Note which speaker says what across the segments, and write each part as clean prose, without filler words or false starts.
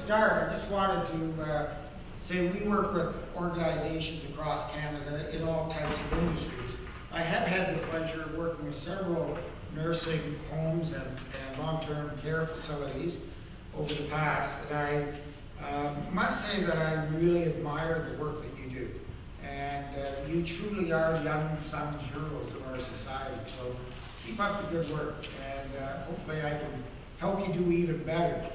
Speaker 1: start, I just wanted to say we work with organizations across Canada in all types of industries. I have had the pleasure of working with several nursing homes and long-term care facilities over the past, and I must say that I really admire the work that you do. And you truly are the unsung heroes of our society. So keep up the good work, and hopefully I can help you do even better.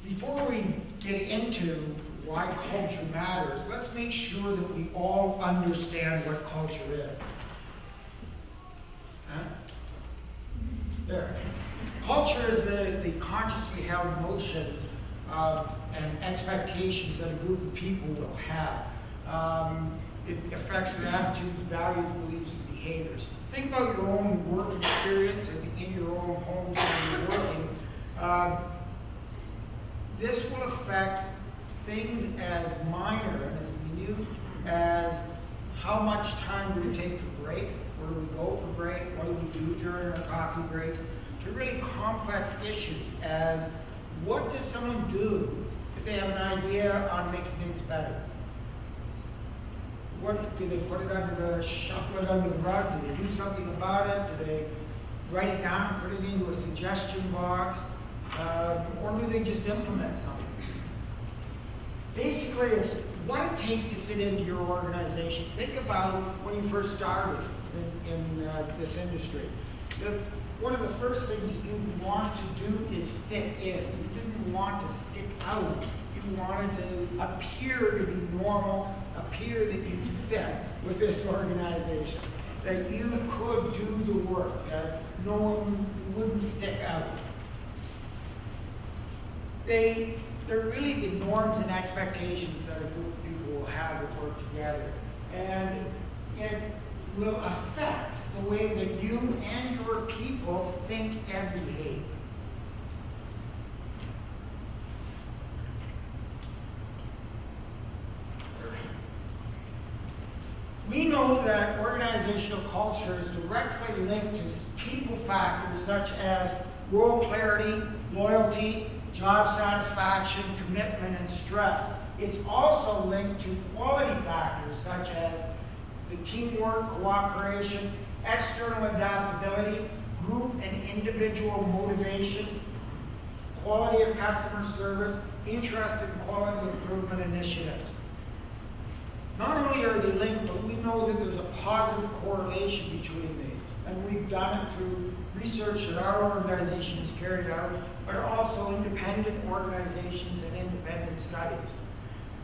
Speaker 1: Before we get into why culture matters, let's make sure that we all understand what culture is. There. Culture is the consciously held notions and expectations that a group of people will have. It affects their attitudes, values, beliefs, and behaviors. Think about your own work experience in your own homes when you're working. This will affect things as minor and as minute as how much time do we take for break, where do we go for break, what do we do during our coffee breaks, to really complex issues as what does someone do if they have an idea on making things better? What do they put it under the shuffle it under the rug? Do they do something about it? Do they write it down, put it into a suggestion box, or do they just implement something? Basically, it's what it takes to fit into your organization. Think about when you first started in this industry. One of the first things that you want to do is fit in. You didn't want to stick out. You wanted to appear to be normal, appear that you fit with this organization, that you could do the work, that no one wouldn't stick out. They're really the norms and expectations that a group of people will have that work together. And it will affect the way that you and your people think and behave. We know that organizational culture is directly linked to people factors such as role clarity, loyalty, job satisfaction, commitment, and stress. It's also linked to quality factors such as the teamwork, cooperation, external adaptability, group and individual motivation, quality of customer service, interest in quality improvement initiatives. Not only are they linked, but we know that there's a positive correlation between these. And we've done it through research that our organization has carried out, but also independent organizations and independent studies.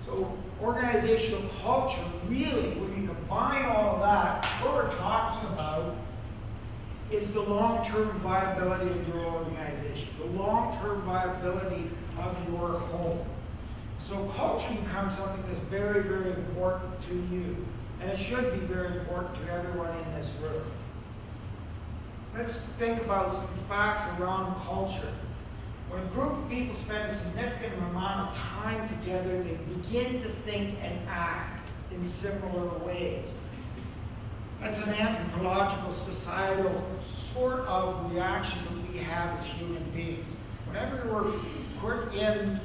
Speaker 1: So organizational culture, really, when you combine all of that, what we're talking about is the long-term viability of your organization, the long-term viability of your home. So culture becomes something that's very, very important to you, and it should be very important to everyone in this room. Let's think about some facts around culture. When a group of people spend a significant amount of time together, they begin to think and act in similar ways. That's an anthropological, societal sort of reaction that we have as human beings. Whenever we're put into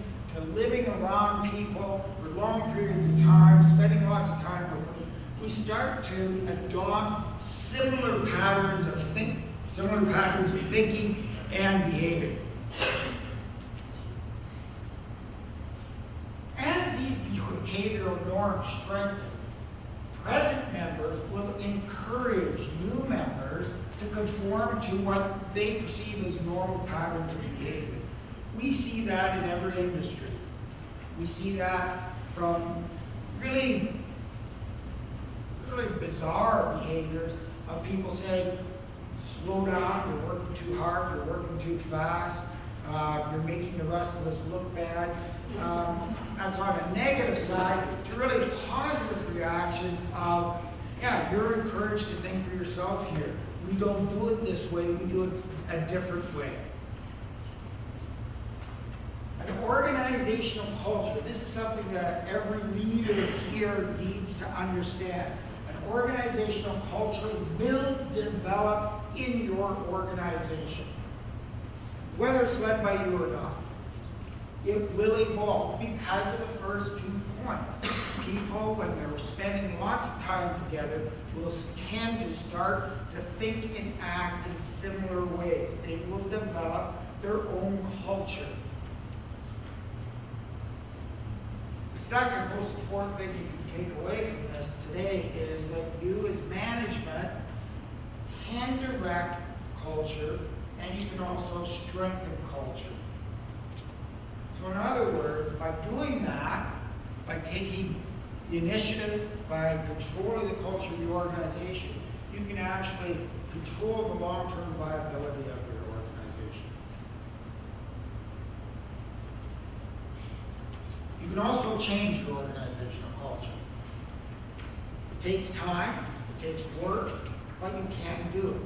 Speaker 1: living around people for long periods of time, spending lots of time with them, we start to adopt similar patterns of thinking and behavior. As these behavioral norms strengthen, present members will encourage new members to conform to what they perceive as normal patterns of behavior. We see that in every industry. We see that from really bizarre behaviors of people saying, slow down, you're working too hard, you're working too fast, you're making the rest of us look bad. That's on a negative side, to really positive reactions of, yeah, you're encouraged to think for yourself here. We don't do it this way, we do it a different way. An organizational culture, this is something that every leader here needs to understand. An organizational culture will develop in your organization. whether it's led by you or not. It will evolve because of the first 2 points. People, when they're spending lots of time together, will tend to start to think and act in similar ways. They will develop their own culture. The second most important thing you can take away from this today is that you as management can direct culture, and you can also strengthen culture. So in other words, by doing that, by taking the initiative, by controlling the culture of the organization, you can actually control the long-term viability of your organization. You can also change your organizational culture. It takes time, it takes work, but you can do it.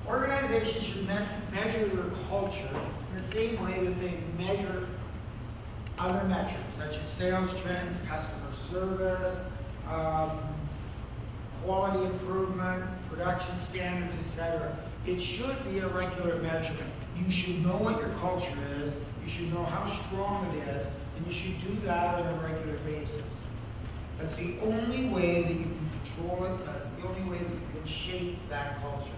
Speaker 1: Organizations should measure their culture in the same way that they measure other metrics, such as sales trends, customer service, quality improvement, production standards, etc. It should be a regular measurement. You should know what your culture is, you should know how strong it is, and you should do that on a regular basis. That's the only way that you can control it, the only way that you can shape that culture.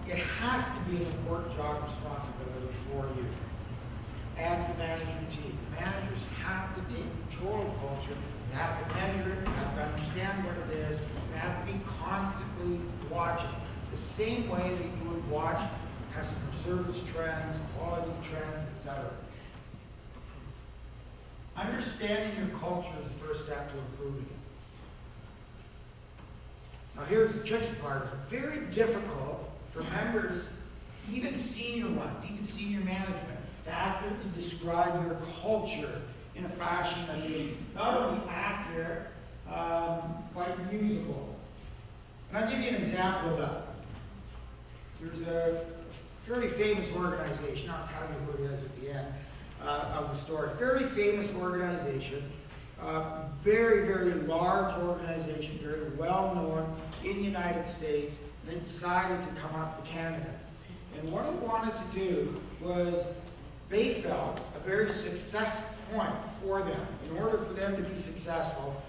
Speaker 1: It has to be an important job responsibility for you as the management team. Managers have to take control of culture. They have to measure it, they have to understand what it is, they have to be constantly watching. The same way that you would watch customer service trends, quality trends, etc. Understanding your culture is the first step to improving it. Now here's the tricky part. It's very difficult for members, even senior ones, even senior management, to accurately describe your culture in a fashion that is not only accurate, but usable. And I'll give you an example of that. There's a fairly famous organization, I'll tell you who it is at the end of the story. Fairly famous organization, very, very large organization, very well known in the United States. They decided to come up to Canada. And what they wanted to do was, they felt a very success point for them. In order for them to be successful,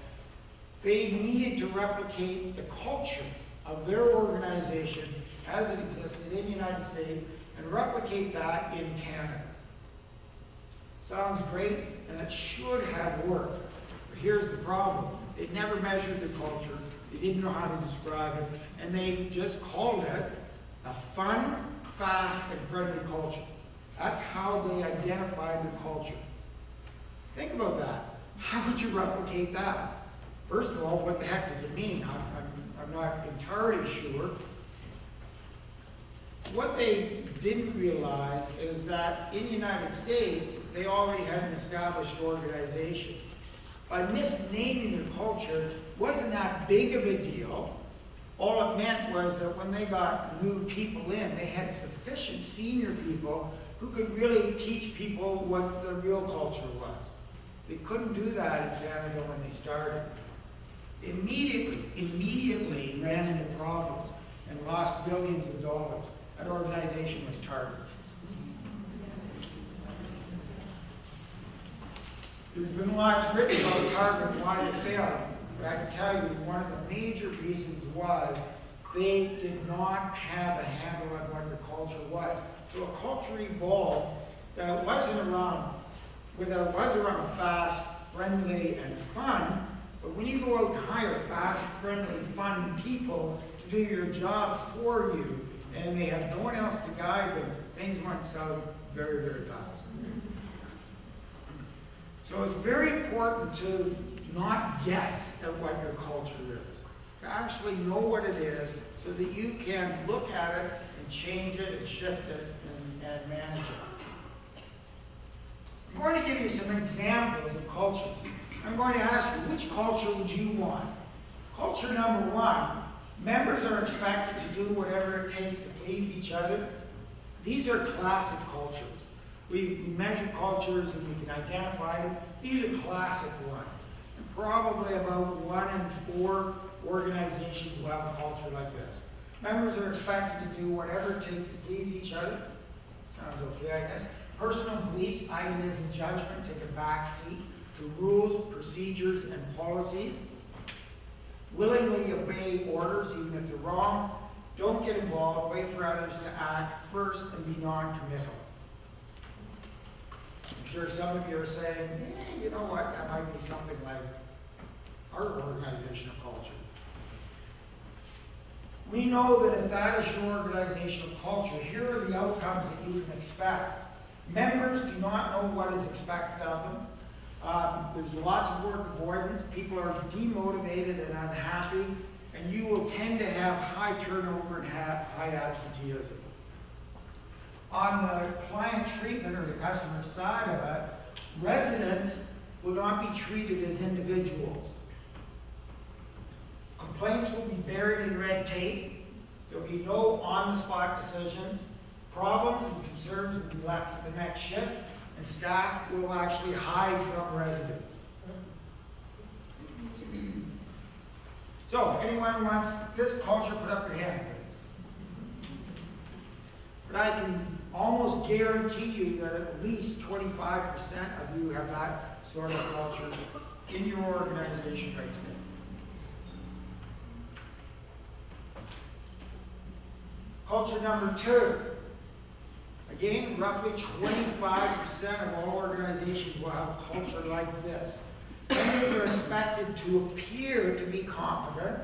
Speaker 1: they needed to replicate the culture of their organization as it existed in the United States and replicate that in Canada. Sounds great, and it should have worked. But here's the problem. They never measured the culture. They didn't know how to describe it, and they just called it a fun, fast, and friendly culture. That's how they identified the culture. Think about that. How would you replicate that? First of all, what the heck does it mean? I'm not entirely sure. What they didn't realize is that in the United States, they already had an established organization. By misnaming their culture, wasn't that big of a deal. All it meant was that when they got new people in, they had sufficient senior people who could really teach people what the real culture was. They couldn't do that in Canada when they started. Immediately ran into problems and lost billions of dollars. That organization was Target. There's been lots written about Target and why they failed. But I can tell you, one of the major reasons was they did not have a handle on what the culture was. So a culture evolved that wasn't around, whether it was around fast, friendly, and fun, but when you go out and hire fast, friendly, fun people to do your jobs for you, and they have no one else to guide them, things went south very, very fast. So it's very important to not guess at what your culture is. To actually know what it is so that you can look at it and change it and shift it and manage it. I'm going to give you some examples of cultures. I'm going to ask you, which culture would you want? Culture number one, members are expected to do whatever it takes to please each other. These are classic cultures. We measure cultures and we can identify them. These are classic ones. And probably about 1 in 4 organizations will have a culture like this. Members are expected to do whatever it takes to please each other. Sounds okay, I guess. Personal beliefs, ideas, and judgment take a back seat to rules, procedures, and policies. Willingly obey orders, even if they're wrong. Don't get involved. Wait for others to act first and be non-committal. I'm sure some of you are saying, you know what, that might be something like our organizational culture. We know that if that is your organizational culture, here are the outcomes that you can expect. Members do not know what is expected of them. There's lots of work avoidance. People are demotivated and unhappy, and you will tend to have high turnover and high absenteeism. On the client treatment or the customer side of it, residents will not be treated as individuals. Complaints will be buried in red tape. There will be no on-the-spot decisions. Problems and concerns will be left for the next shift, and staff will actually hide from residents. So, anyone who wants this culture, put up your hand, please. But I can almost guarantee you that at least 25% of you have that sort of culture in your organization right today. Culture number 2. Again, roughly 25% of all organizations will have a culture like this. Members are expected to appear to be competent.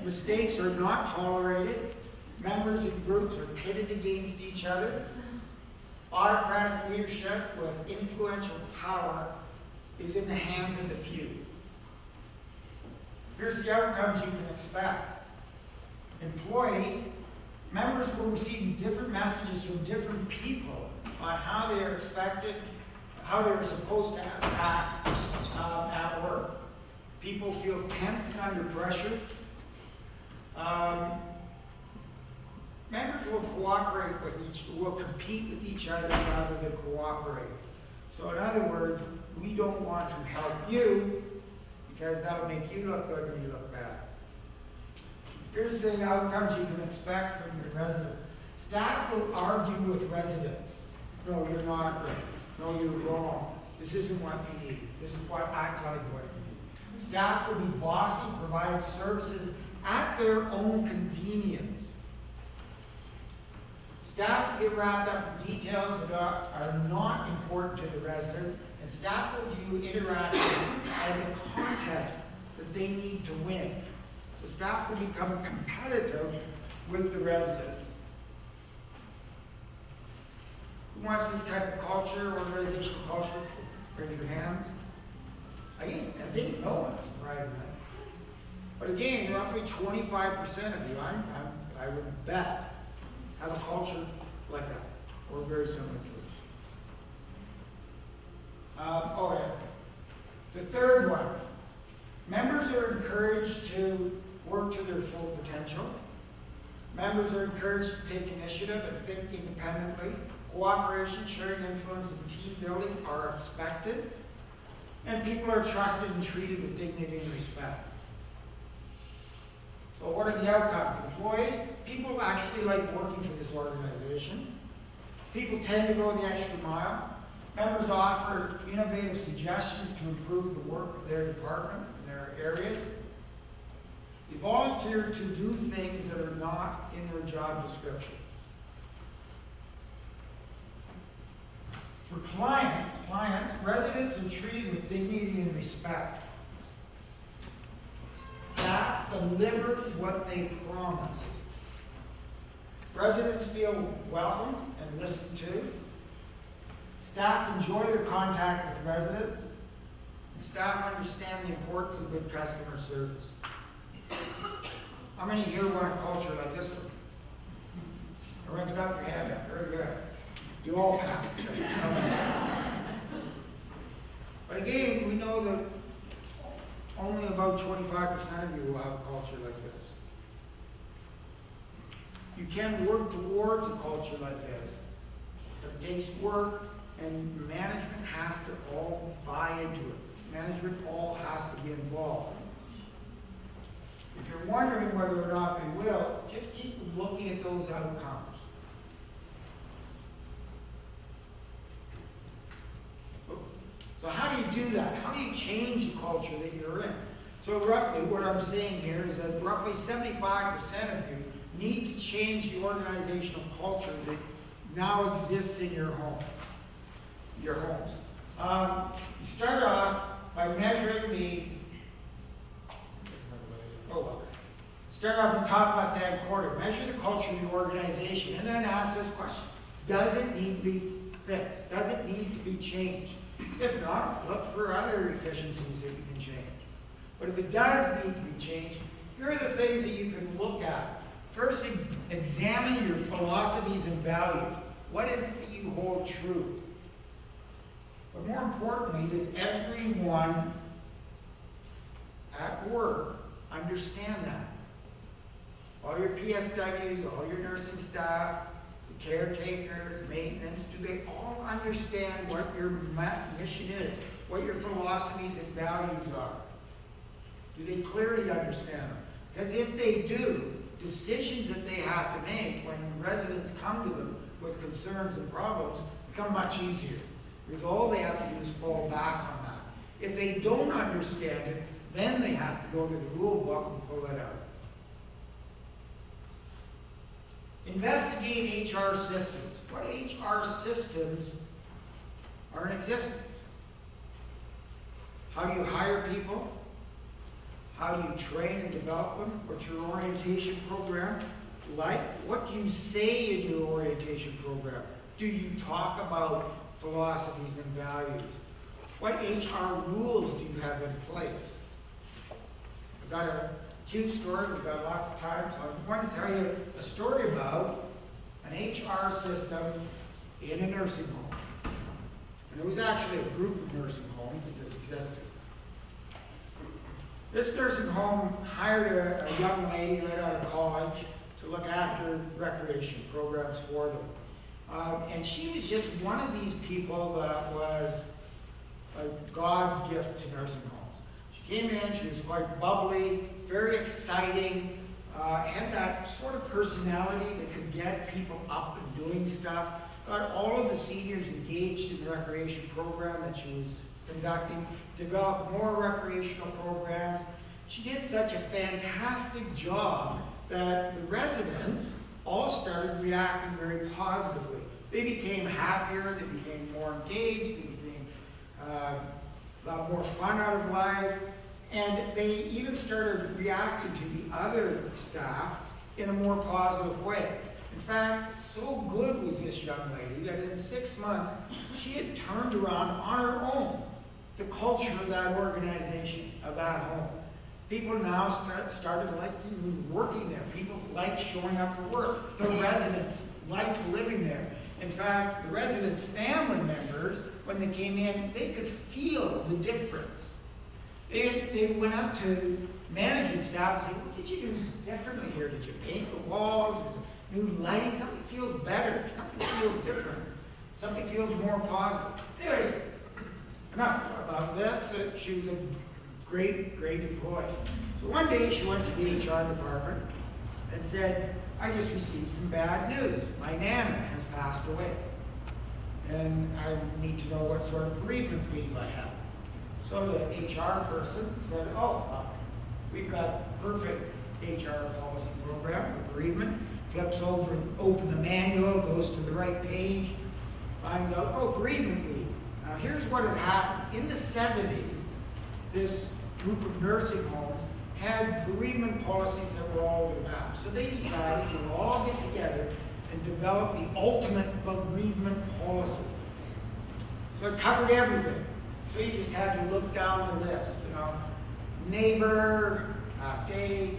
Speaker 1: Mistakes are not tolerated. Members and groups are pitted against each other. Autocratic leadership with influential power is in the hands of the few. Here's the outcomes you can expect. Employees, members will receive different messages from different people on how they are expected, how they're supposed to act at work. People feel tense and under pressure. Members will cooperate will compete with each other rather than cooperate. So in other words, we don't want to help you because that will make you look good when you look bad. Here's the outcomes you can expect from your residents. Staff will argue with residents. No, you're not right. No, you're wrong. This isn't what you need. This is what act like what you need. Staff will be bossy, provide services at their own convenience. Staff will get wrapped up in details that are not important to the residents, and staff will view interaction as a contest that they need to win. The staff will become competitive with the residents. Who wants this type of culture, organizational culture? Raise your hands. Again, I think no one, surprisingly. But again, roughly 25% of you, I would bet, have a culture like that, or very similar to it. The third one. Members are encouraged to work to their full potential. Members are encouraged to take initiative and think independently. Cooperation, sharing influence, and team building are expected. And people are trusted and treated with dignity and respect. So what are the outcomes? Employees, people actually like working for this organization. People tend to go the extra mile. Members offer innovative suggestions to improve the work of their department and their areas. They volunteer to do things that are not in their job description. For clients, residents are treated with dignity and respect. Staff deliver what they promise. Residents feel welcomed and listened to. Staff enjoy their contact with residents. And staff understand the importance of good customer service. How many here want a culture like this one? Everyone's got their hand up. Very good. You all have. But again, we know that only about 25% of you will have a culture like this. You can work towards a culture like this, but it takes work, and management has to all buy into it. Management all has to be involved. If you're wondering whether or not they will, just keep looking at those outcomes. So how do you do that? How do you change the culture that you're in? So roughly, what I'm saying here is that roughly 75% of you need to change the organizational culture that now exists in your home, your homes. You start off by measuring start off in top left-hand corner. Measure the culture of your organization, and then ask this question: does it need to be fixed? Does it need to be changed? If not, look for other efficiencies that you can change. But if it does need to be changed, here are the things that you can look at. First, examine your philosophies and values. What is it that you hold true? But more importantly, does everyone at work understand that? All your PSWs, all your nursing staff, the caretakers, maintenance, do they all understand what your mission is, what your philosophies and values are? Do they clearly understand them? Because if they do, decisions that they have to make when residents come to them with concerns and problems become much easier. Because all they have to do is fall back on that. If they don't understand it, then they have to go to the rule book and pull it out. Investigate HR systems. What HR systems are in existence? How do you hire people? How do you train and develop them? What's your orientation program like? What do you say in your orientation program? Do you talk about philosophies and values? What HR rules do you have in place? I've got a cute story. We've got lots of time, so I'm going to tell you a story about an HR system in a nursing home. And it was actually a group of nursing homes that this existed. This nursing home hired a young lady right out of college to look after recreation programs for them. And she was just one of these people that was God's gift to nursing homes. She came in, she was quite bubbly, very exciting, had that sort of personality that could get people up and doing stuff. Got all of the seniors engaged in the recreation program that she was conducting, developed more recreational programs. She did such a fantastic job that the residents all started reacting very positively. They became happier, they became more engaged, they became a lot more fun out of life, and they even started reacting to the other staff in a more positive way. In fact, so good was this young lady that in 6 months, she had turned around on her own the culture of that organization, of that home. People now started liking working there. People liked showing up for work. The residents liked living there. In fact, the residents' family members, when they came in, they could feel the difference. They went up to management staff and said, what did you do differently here? Did you paint the walls? New lighting? Something feels better. Something feels different. Something feels more positive. Anyways, enough about this. She was a great, great employee. So one day she went to the HR department and said, I just received some bad news. My Nana has passed away. And I need to know what sort of bereavement leave I have. So the HR person said, we've got perfect HR policy program for bereavement. Flips over and opens the manual, goes to the right page, finds out, bereavement leave. Now here's what had happened. In the 70s, this group of nursing homes had bereavement policies that were all over the map. So they decided to all get together and develop the ultimate bereavement policy. So it covered everything. So you just had to look down the list, neighbor, half day,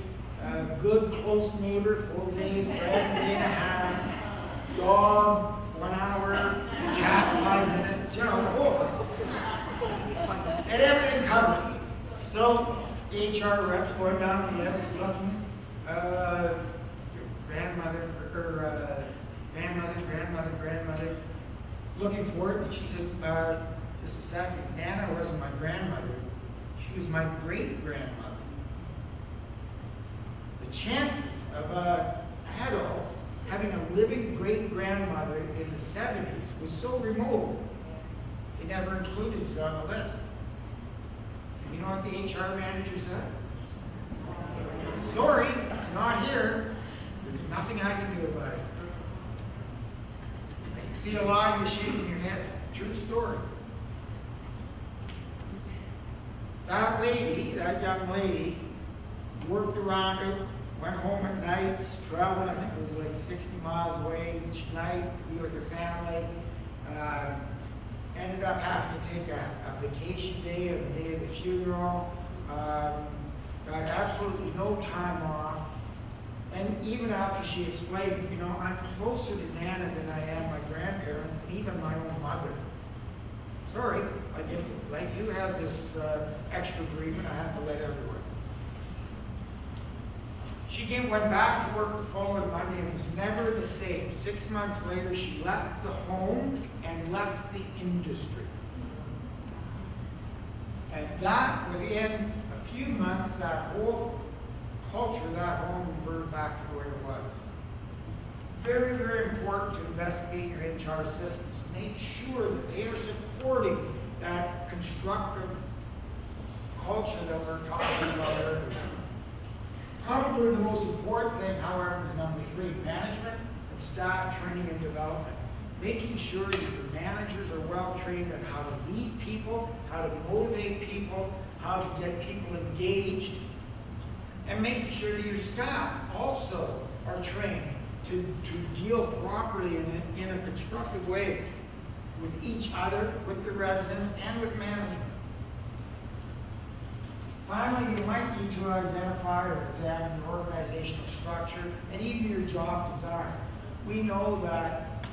Speaker 1: good close neighbor, full day, friend, day and a half, dog, 1 hour, cat, 5 minutes, the whole thing. And everything covered. So the HR reps going down the list, looking, grandmother, grandmother, looking for it, and she said, just a second, Nana wasn't my grandmother, she was my great-grandmother. The chances of an adult having a living great-grandmother in the 70s was so remote, they never included it on the list. You know what the HR manager said? Sorry, it's not here. There's nothing I can do about it. I can see a lot of you shaking your head. True story. That lady, that young lady, worked around it, went home at night, traveled, I think it was like 60 miles away each night, be with her family. Ended up having to take a vacation day or the day of the funeral. Got absolutely no time off. And even after she explained, you know, I'm closer to Nana than I am my grandparents, and even my own mother. Sorry, like you have this extra bereavement, I have to let everyone. She went back to work the following Monday and was never the same. 6 months later, she left the home and left the industry. And that, within a few months, that whole culture, that home reverted back to the way it was. Very, very important to investigate your HR systems. Make sure that they are supporting that constructive culture that we're talking about earlier. Probably the most important thing, however, is number 3, management and staff training and development. Making sure that your managers are well trained on how to lead people, how to motivate people, how to get people engaged, and making sure that your staff also are trained to deal properly in a constructive way with each other, with the residents, and with management. Finally, you might need to identify or examine your organizational structure and even your job design. We know that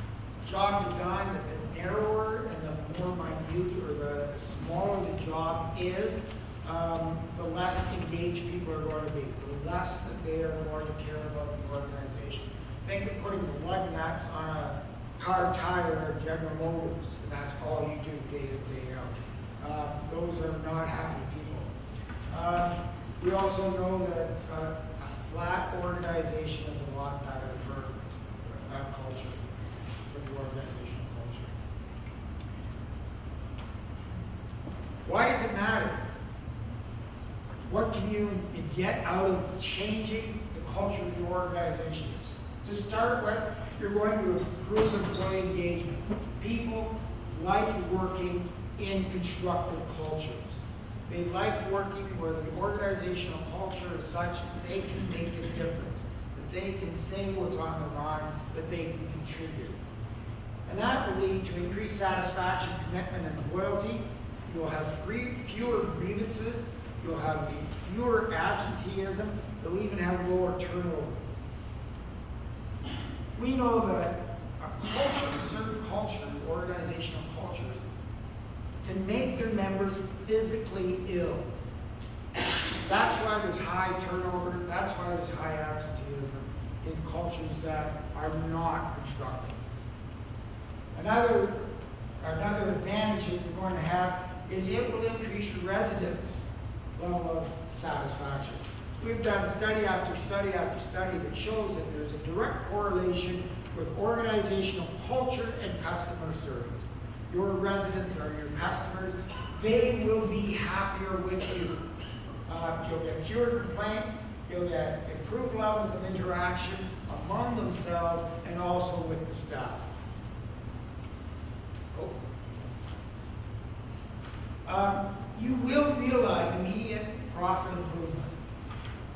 Speaker 1: job design, that the narrower and the more minute or the smaller the job is, the less engaged people are going to be, the less that they are going to care about the organization. Think of putting the lug nuts on a car tire at General Motors, and that's all you do day in, day out. Those are not happy people. We also know that a flat organization is a lot better for culture, for the organizational culture. Why does it matter? What can you get out of changing the culture of your organizations? To start with, you're going to improve employee engagement. People like working in constructive cultures. They like working where the organizational culture is such that they can make a difference, that they can say what's on their mind, that they can contribute. And that will lead to increased satisfaction, commitment, and loyalty. You'll have fewer grievances. You'll have fewer absenteeism. You'll even have lower turnover. We know that a culture, certain cultures, organizational cultures, can make their members physically ill. That's why there's high turnover. That's why there's high absenteeism in cultures that are not constructive. Another advantage that you're going to have is it will increase your residents' level of satisfaction. We've done study after study after study that shows that there's a direct correlation with organizational culture and customer service. Your residents are your customers. They will be happier with you. You'll get fewer complaints. You'll get improved levels of interaction among themselves and also with the staff. You will realize immediate profit improvement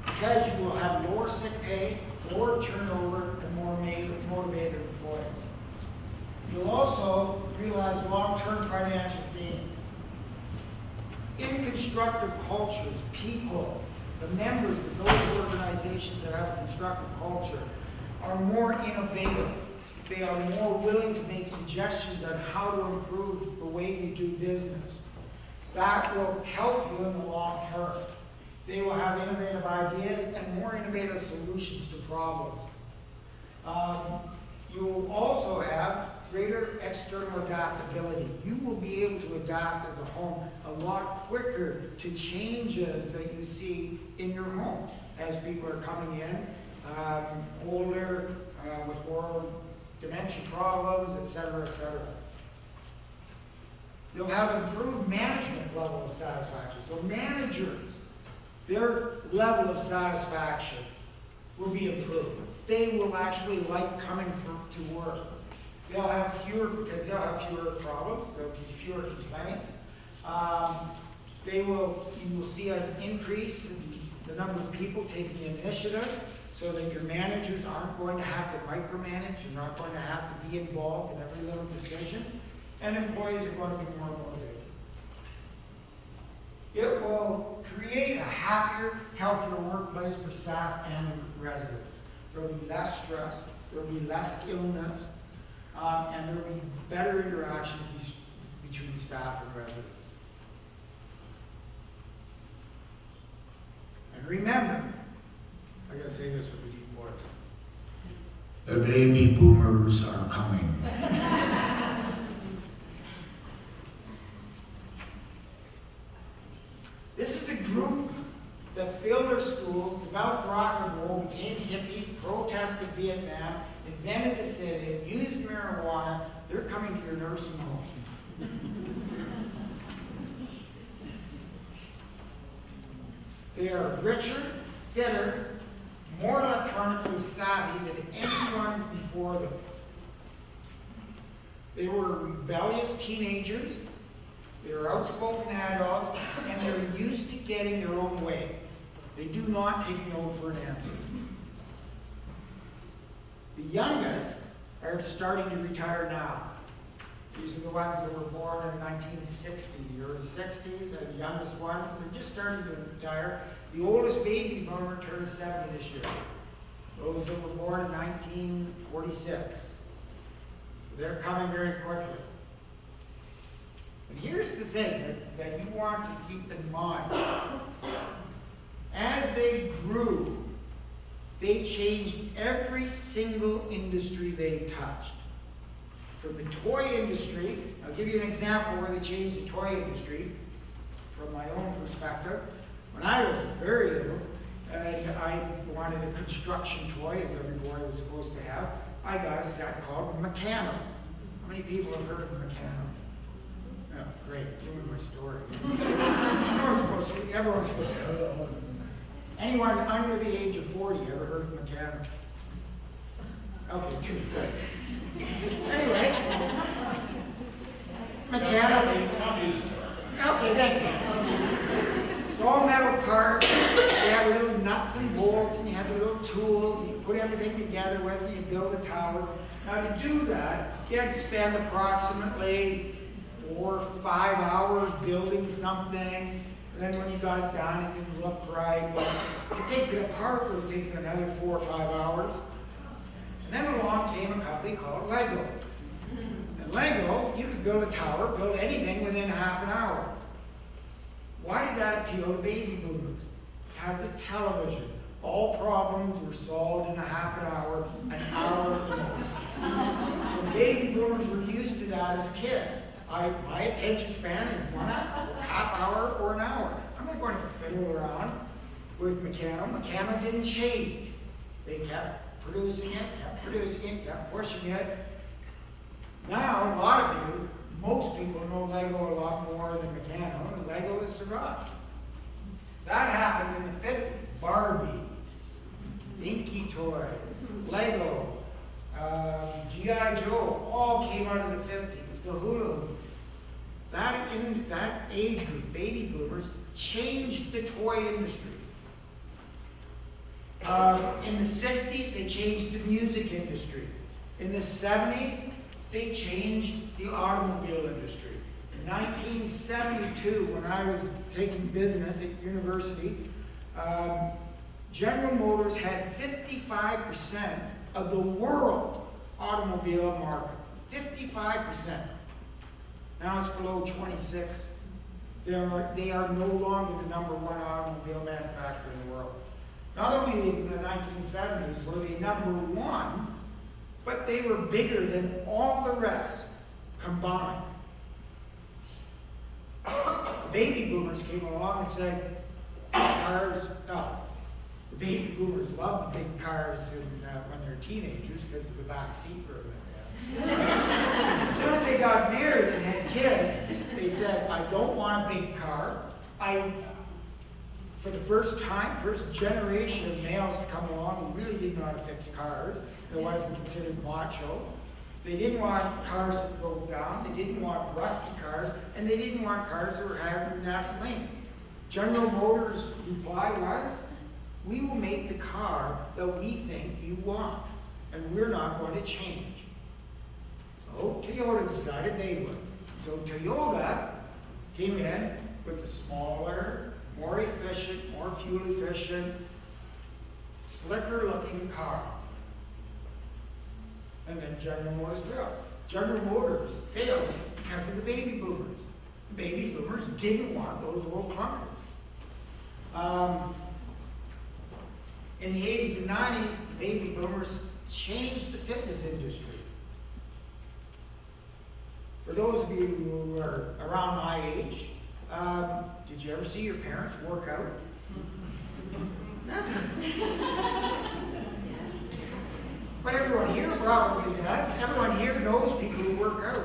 Speaker 1: because you will have lower sick pay, lower turnover, and more motivated employees. You'll also realize long-term financial gains. In constructive cultures, people, the members of those organizations that have a constructive culture are more innovative. They are more willing to make suggestions on how to improve the way you do business. That will help you in the long term. They will have innovative ideas and more innovative solutions to problems. You will also have greater external adaptability. You will be able to adapt as a home a lot quicker to changes that you see in your home as people are coming in, older, with more dementia problems, etc., etc. You'll have improved management level of satisfaction. So managers, their level of satisfaction will be improved. They will actually like coming to work. They'll have fewer, because they'll have fewer problems, there'll be fewer complaints. You will see an increase in the number of people taking the initiative, so that your managers aren't going to have to micromanage, you're not going to have to be involved in every little decision, and employees are going to be more motivated. It will create a happier, healthier workplace for staff and residents. There will be less stress, there will be less illness, and there will be better interactions between staff and residents. And remember, I gotta say this with a deep voice.
Speaker 2: The baby boomers are coming.
Speaker 1: This is the group that filled their schools, developed rock and roll, became hippies, protested Vietnam, invented the city, used marijuana. They're coming to your nursing home. They are richer, fitter, more electronically savvy than anyone before them. They were rebellious teenagers, they were outspoken adults, and they're used to getting their own way. They do not take no for an answer. The youngest are starting to retire now. These are the ones that were born in 1960, the early 60s, they're the youngest ones. They're just starting to retire. The oldest baby boomer turned 70 this year. Those that were born in 1946. They're coming very quickly. And here's the thing that you want to keep in mind. As they grew, they changed every single industry they touched. From the toy industry, I'll give you an example where they changed the toy industry from my own perspective. When I was very little, and I wanted a construction toy, as every boy was supposed to have, I got a set called Meccano. How many people have heard of Meccano? Oh, great, ruined my story. Everyone's supposed to. Anyone under the age of 40 ever heard of Meccano? Okay, too good. Anyway, Meccano. Okay, thank you. It's all metal parts. They have little nuts and bolts, and you have little tools. You put everything together, whether you build a tower. Now, to do that, you had to spend approximately 4 or 5 hours building something. And then when you got it done, it didn't look right. But to take it apart, it would take another 4 or 5 hours. And then along came a company called Lego. And Lego, you could build a tower, build anything within half an hour. Why did that appeal to baby boomers? Because of television. All problems were solved in a half an hour So baby boomers were used to that as kids. My attention span is 1 hour, half hour, or an hour. I'm not going to fiddle around with Meccano. Meccano didn't change. They kept producing it, kept pushing it. Now, a lot of you, most people know Lego a lot more than Meccano, and Lego has survived. That happened in the 50s. Barbie, Dinky Toy, Lego, G.I. Joe, all came out of the 50s. The hula hoop. That age group, baby boomers, changed the toy industry. In the 60s, they changed the music industry. In the 70s, they changed the automobile industry. In 1972, when I was taking business at university, General Motors had 55% of the world automobile market. 55%. Now it's below 26. They are no longer the #1 automobile manufacturer in the world. Not only in the 1970s were they #1, but they were bigger than all the rest combined. The baby boomers came along and said, cars, no. The baby boomers loved big cars when they're teenagers because of the back seat room. As soon as they got married and had kids, they said, I don't want a big car. For the first time, first generation of males to come along who really didn't know how to fix cars, it wasn't considered macho. They didn't want cars that broke down, they didn't want rusty cars, and they didn't want cars that were having gasoline. General Motors' reply was, we will make the car that we think you want, and we're not going to change. So Toyota decided they would. So Toyota came in with a smaller, more efficient, more fuel efficient, slicker looking car. And then General Motors failed. General Motors failed because of the baby boomers. The baby boomers didn't want those old clunkers. In the 80s and 90s, the baby boomers changed the fitness industry. For those of you who are around my age, did you ever see your parents work out? Never. But everyone here probably does. Everyone here knows people who work out.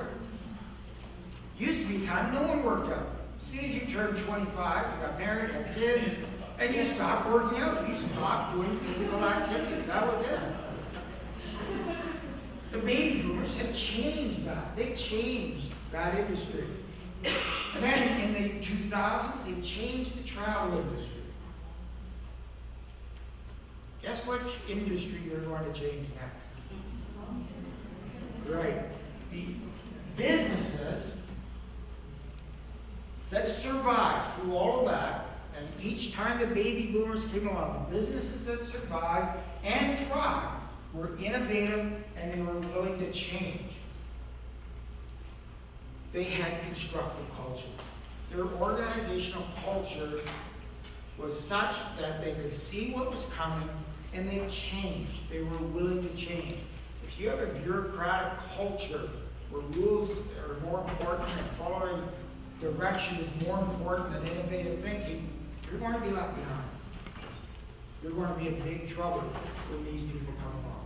Speaker 1: Used to be a time no one worked out. As soon as you turned 25, you got married, had kids, and you stopped working out. You stopped doing physical activity. That was it. The baby boomers have changed that. They've changed that industry. And then in the 2000s, they changed the travel industry. Guess which industry you're going to change next? Right. The businesses that survived through all of that, and each time the baby boomers came along, the businesses that survived and thrived were innovative and they were willing to change. They had constructive culture. Their organizational culture was such that they could see what was coming and they changed. They were willing to change. If you have a bureaucratic culture where rules are more important and following direction is more important than innovative thinking, you're going to be left behind. You're going to be in big trouble when these people come along.